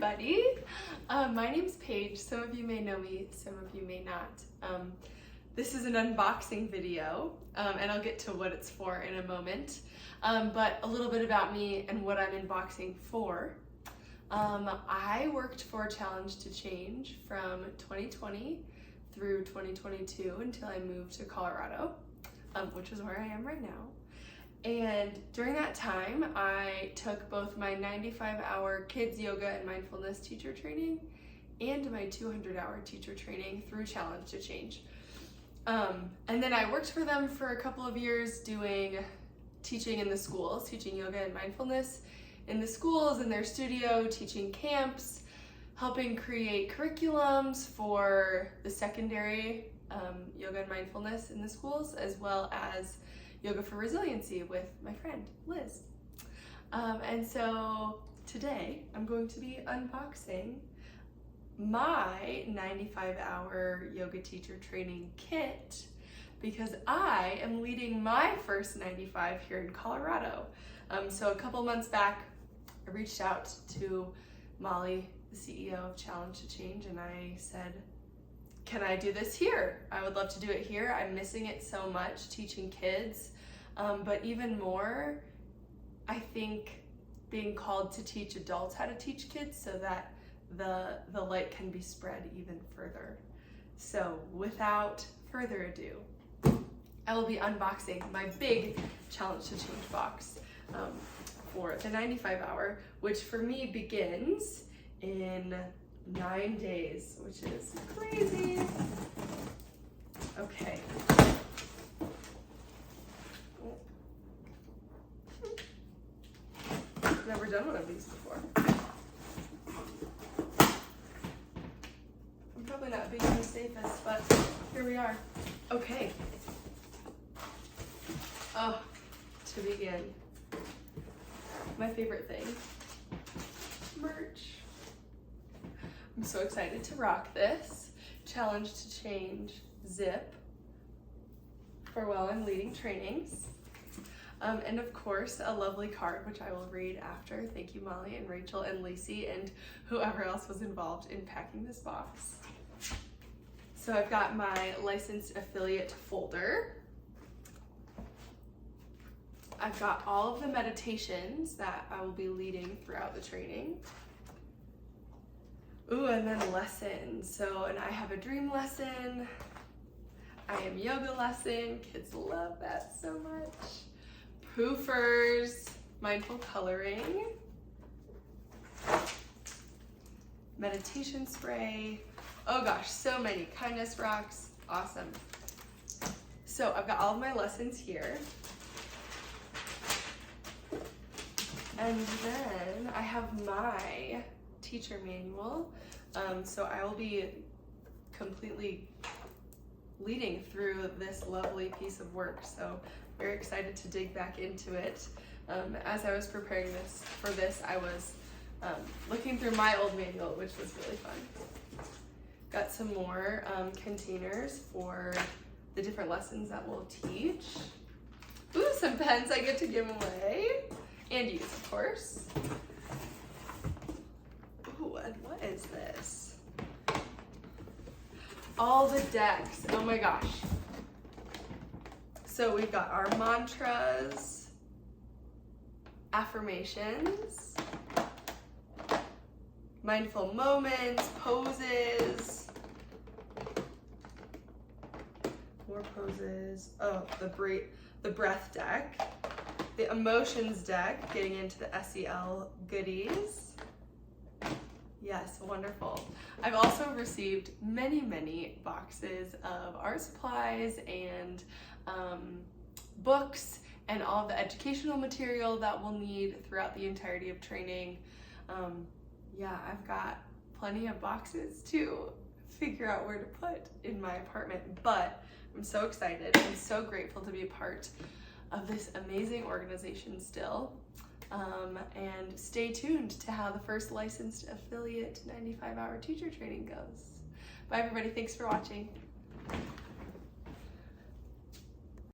everybody. My name's Paige. Some of you may know me, some of you may not. This is an unboxing video, and I'll get to what it's for in a moment. But a little bit about me and what I'm unboxing for. I worked for Challenge to Change from 2020 through 2022 until I moved to Colorado, which is where I am right now. And during that time, I took both my 95-hour kids yoga and mindfulness teacher training and my 200-hour teacher training through Challenge to Change. And then I worked for them for a couple of years teaching in the schools, teaching yoga and mindfulness in the schools, in their studio, teaching camps, helping create curriculums for the secondary yoga and mindfulness in the schools, as well as Yoga for Resiliency with my friend, Liz. And so today I'm going to be unboxing my 95-hour yoga teacher training kit because I am leading my first 95 here in Colorado. So a couple months back, I reached out to Molly, the CEO of Challenge to Change, and I said, can I do this here? I would love to do it here. I'm missing it so much, teaching kids. But even more, I think being called to teach adults how to teach kids so that the light can be spread even further. So without further ado, I will be unboxing my big Challenge to Change box for the 95-hour, which for me begins in 9 days, which is crazy. Okay. Never done one of these before. I'm probably not being the safest, but here we are. Okay. Oh, to begin, my favorite thing, merch. I'm so excited to rock this. Challenge to Change zip for while I'm leading trainings. And of course, a lovely card, which I will read after. Thank you, Molly and Rachel and Lacey and whoever else was involved in packing this box. So I've got my licensed affiliate folder. I've got all of the meditations that I will be leading throughout the training. Ooh, and then lessons. So, and I have a dream lesson. I am yoga lesson. Kids love that so much. Poofers, mindful coloring, meditation spray. Oh gosh, so many. Kindness rocks, awesome. So I've got all of my lessons here. And then I have my teacher manual. So I will be completely leading through this lovely piece of work. So very excited to dig back into it. As I was preparing for this, I was looking through my old manual, which was really fun. Got some more containers for the different lessons that we'll teach. Ooh, some pens I get to give away and use, of course. Ooh, and what is this? All the decks, oh my gosh. So we've got our mantras, affirmations, mindful moments, poses, more poses. Oh, the breath deck, the emotions deck, getting into the SEL goodies. Yes, wonderful. I've also received many, many boxes of art supplies and books and all of the educational material that we'll need throughout the entirety of training. Yeah, I've got plenty of boxes to figure out where to put in my apartment, but I'm so excited. I'm so grateful to be a part of this amazing organization still. And stay tuned to how the first licensed affiliate 95-hour teacher training goes. Bye everybody, thanks for watching.